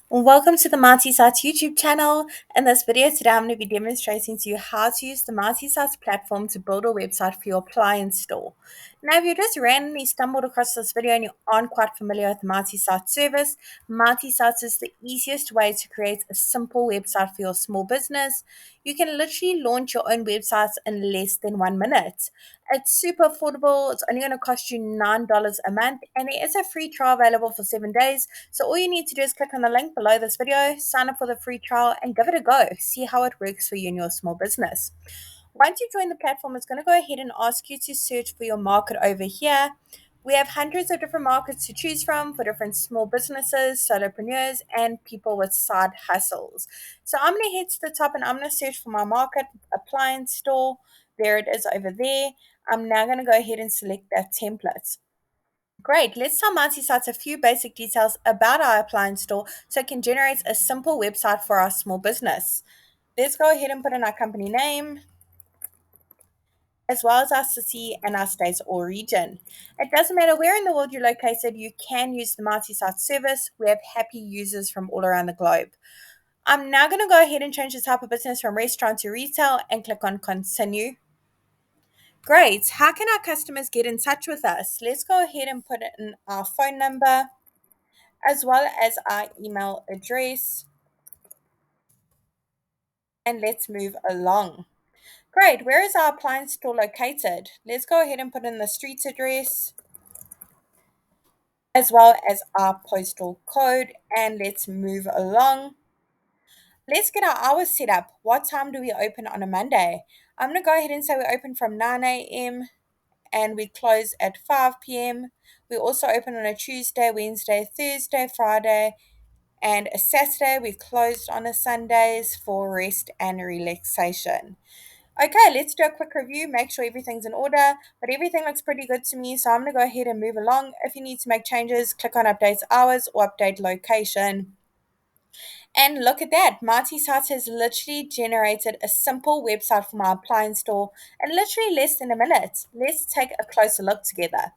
Welcome to the Marty Sites YouTube channel. In this video today, I'm going to be demonstrating to you how to use the Marty Sites platform to build a website for your appliance store. Now, if you just randomly stumbled across this video and you aren't quite familiar with the Marty Sites service, Marty Sites is the easiest way to create a simple website for your small business. You can literally launch your own websites in less than 1 minute. It's super affordable. It's only going to cost you $9 a month, and there is a free trial available for 7 days. So all you need to do is click on the link below this video, sign up for the free trial, and give it a go. See how it works for you and your small business. Once you join the platform, it's going to go ahead and ask you to search for your market over here. We have hundreds of different markets to choose from for different small businesses, solopreneurs, and people with side hustles. So I'm going to head to the top and I'm going to search for my market, appliance store. There it is over there. I'm now going to go ahead and select that template. Great. Let's tell multi-sites a few basic details about our appliance store so it can generate a simple website for our small business. Let's go ahead and put in our company name, as well as our city and our state or region. It doesn't matter where in the world you're located, you can use the multi-site service. We have happy users from all around the globe. I'm now going to go ahead and change the type of business from restaurant to retail and click on continue. Great. How can our customers get in touch with us? Let's go ahead and put in our phone number as well as our email address, and let's move along. Great. Where is our appliance store located? Let's go ahead and put in the street address as well as our postal code, and let's move along. Let's get our hours set up. What time do we open on a Monday? I'm going to go ahead and say we open from 9 a.m. and we close at 5 p.m. We also open on a Tuesday, Wednesday, Thursday, Friday, and a Saturday. We closed on a Sundays for rest and relaxation. Okay, let's do a quick review, make sure everything's in order, but everything looks pretty good to me, so I'm going to go ahead and move along. If you need to make changes, click on update hours or update location. And look at that, Marty Sites has literally generated a simple website for my appliance store in literally less than a minute. Let's take a closer look together.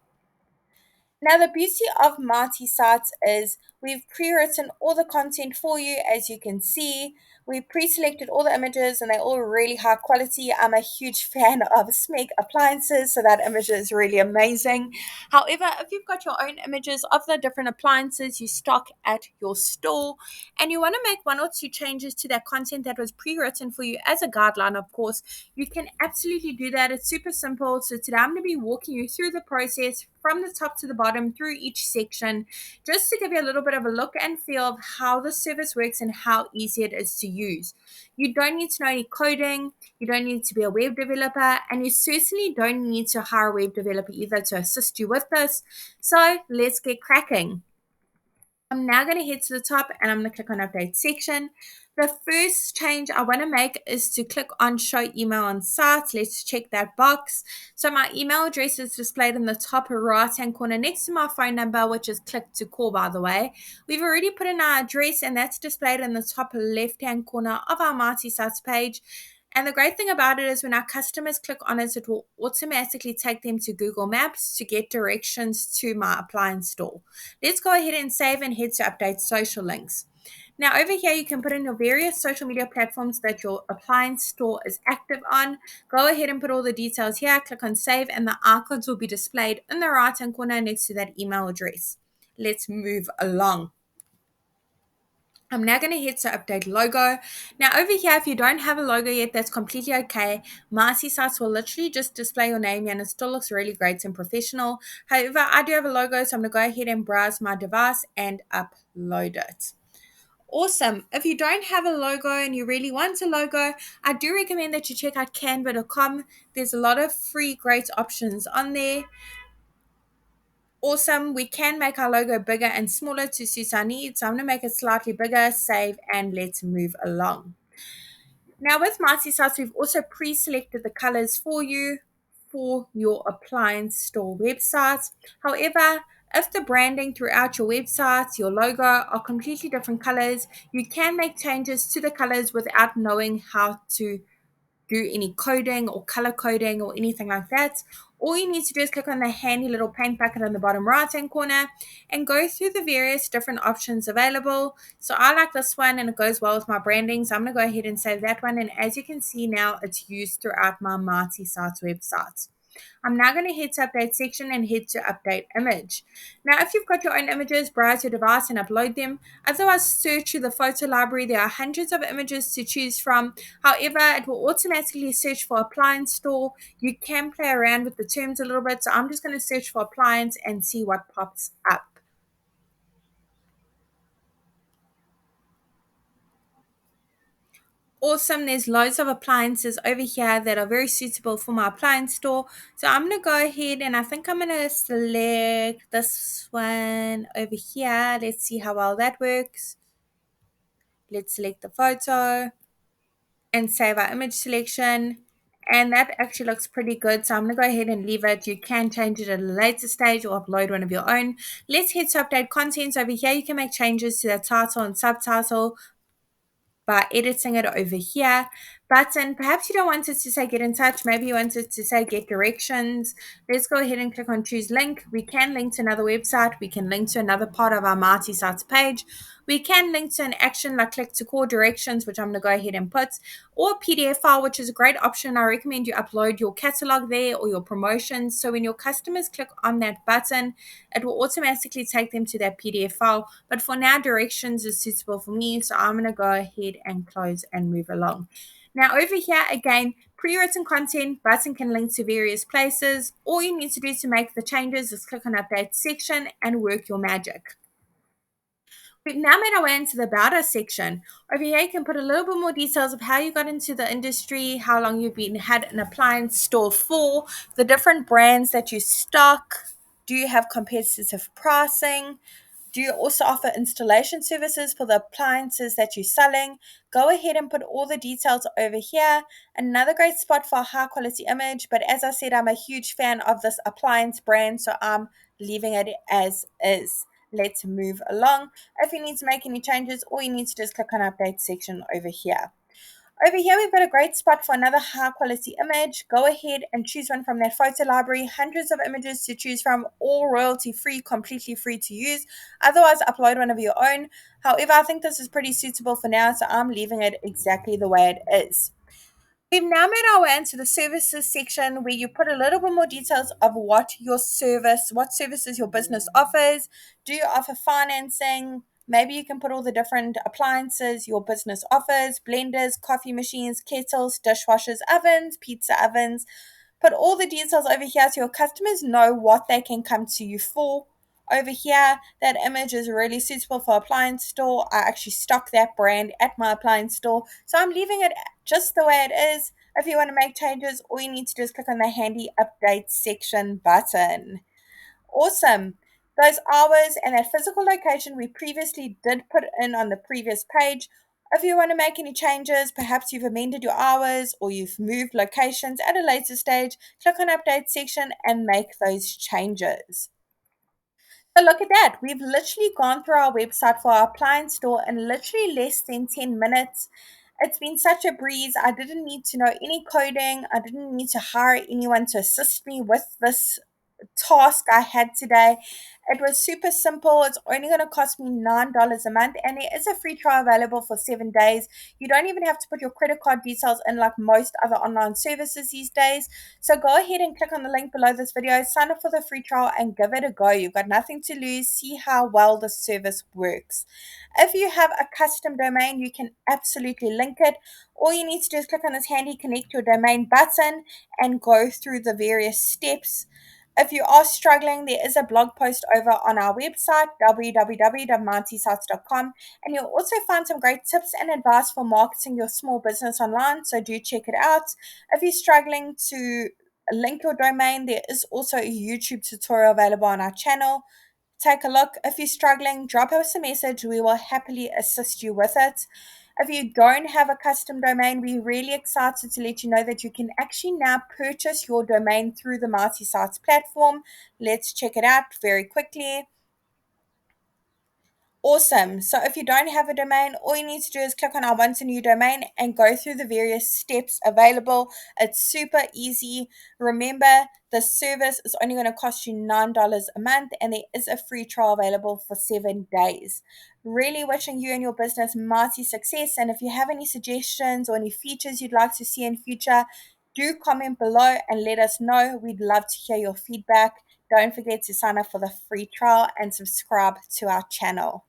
Now, the beauty of Marty Sites is we've pre-written all the content for you, as you can see. We pre-selected all the images and they're all really high quality. I'm a huge fan of SMEG appliances, so that image is really amazing. However, if you've got your own images of the different appliances you stock at your store and you want to make one or two changes to that content that was pre-written for you as a guideline, of course, you can absolutely do that. It's super simple. So today I'm going to be walking you through the process from the top to the bottom through each section, just to give you a little bit of a look and feel of how the service works and how easy it is to use. You don't need to know any coding, you don't need to be a web developer, and you certainly don't need to hire a web developer either to assist you with this. So let's get cracking. I'm now going to head to the top and I'm going to click on update section. The first change I want to make is to click on show email on site. Let's check that box. So my email address is displayed in the top right hand corner next to my phone number, which is click to call, by the way. We've already put in our address and that's displayed in the top left hand corner of our Marty Sites page. And the great thing about it is when our customers click on it, it will automatically take them to Google Maps to get directions to my appliance store. Let's go ahead and save and head to update social links. Now over here, you can put in your various social media platforms that your appliance store is active on. Go ahead and put all the details here, click on save, and the icons will be displayed in the right hand corner next to that email address. Let's move along. I'm now going to hit to update logo. Now over here, if you don't have a logo yet, that's completely okay. Marty Sites will literally just display your name and it still looks really great and professional. However, I do have a logo, so I'm going to go ahead and browse my device and upload it. Awesome. If you don't have a logo and you really want a logo, I do recommend that you check out canva.com. There's a lot of free great options on there. Awesome. We can make our logo bigger and smaller to suit our needs. So I'm going to make it slightly bigger, save, and let's move along. Now with Marty Sites, we've also pre-selected the colors for you for your appliance store website. However, if the branding throughout your website, your logo are completely different colors, you can make changes to the colors without knowing how to do any coding or color coding or anything like that, all you need to do is click on the handy little paint bucket on the bottom right hand corner and go through the various different options available. So I like this one and it goes well with my branding. So I'm going to go ahead and save that one. And as you can see now, it's used throughout my Mighty Sites website. I'm now going to hit to update section and hit to update image. Now, if you've got your own images, browse your device and upload them. Otherwise, search through the photo library. There are hundreds of images to choose from. However, it will automatically search for appliance store. You can play around with the terms a little bit. So I'm just going to search for appliance and see what pops up. Awesome. There's loads of appliances over here that are very suitable for my appliance store. So I'm going to go ahead and I think I'm going to select this one over here. Let's see how well that works. Let's select the photo and save our image selection. And that actually looks pretty good. So I'm going to go ahead and leave it. You can change it at a later stage or upload one of your own. Let's hit to update contents over here. You can make changes to the title and subtitle by editing it over here. Button, perhaps you don't want it to say get in touch. Maybe you want it to say get directions. Let's go ahead and click on choose link. We can link to another website. We can link to another part of our Mighty Sites page. We can link to an action like click to core directions, which I'm going to go ahead and put, or a PDF file, which is a great option. I recommend you upload your catalog there or your promotions. So when your customers click on that button, it will automatically take them to that PDF file. But for now, directions is suitable for me. So I'm going to go ahead and close and move along. Now over here, again, pre-written content button can link to various places. All you need to do to make the changes is click on update section and work your magic. We've now made our way into the About Us section. Over here, you can put a little bit more details of how you got into the industry, how long you've had an appliance store for, the different brands that you stock. Do you have competitive pricing? Do you also offer installation services for the appliances that you're selling? Go ahead and put all the details over here. Another great spot for a high quality image, but as I said, I'm a huge fan of this appliance brand, so I'm leaving it as is. Let's move along. If you need to make any changes, all you need to do is click on update section over here. Over here, we've got a great spot for another high quality image. Go ahead and choose one from that photo library. Hundreds of images to choose from, all royalty free, completely free to use. Otherwise, upload one of your own. However, I think this is pretty suitable for now, so I'm leaving it exactly the way it is. We've now made our way into the services section where you put a little bit more details of what what services your business offers. Do you offer financing? Maybe you can put all the different appliances your business offers, blenders, coffee machines, kettles, dishwashers, ovens, pizza ovens. Put all the details over here so your customers know what they can come to you for. Over here, that image is really suitable for appliance store. I actually stock that brand at my appliance store. So I'm leaving it just the way it is. If you want to make changes, all you need to do is click on the handy update section button. Awesome. Those hours and that physical location we previously did put in on the previous page. If you want to make any changes, perhaps you've amended your hours or you've moved locations at a later stage, click on update section and make those changes. So look at that. We've literally gone through our website for our appliance store in literally less than 10 minutes. It's been such a breeze. I didn't need to know any coding. I didn't need to hire anyone to assist me with this task I had today. It was super simple. It's only going to cost me $9 a month, and there is a free trial available for 7 days. You don't even have to put your credit card details in like most other online services these days. So go ahead and click on the link below this video, sign up for the free trial, and give it a go. You've got nothing to lose. See how well the service works. If you have a custom domain, you can absolutely link it. All you need to do is click on this handy connect your domain button and go through the various steps. If you are struggling, there is a blog post over on our website, www.mightisites.com, and you'll also find some great tips and advice for marketing your small business online, so do check it out. If you're struggling to link your domain, there is also a YouTube tutorial available on our channel. Take a look. If you're struggling, drop us a message. We will happily assist you with it. If you don't have a custom domain, we're really excited to let you know that you can actually now purchase your domain through the Mighty Sites platform. Let's check it out very quickly. Awesome. So if you don't have a domain, all you need to do is click on I want a new domain and go through the various steps available. It's super easy. Remember, the service is only going to cost you $9 a month, and there is a free trial available for 7 days. Really wishing you and your business mighty success. And if you have any suggestions or any features you'd like to see in future, do comment below and let us know. We'd love to hear your feedback. Don't forget to sign up for the free trial and subscribe to our channel.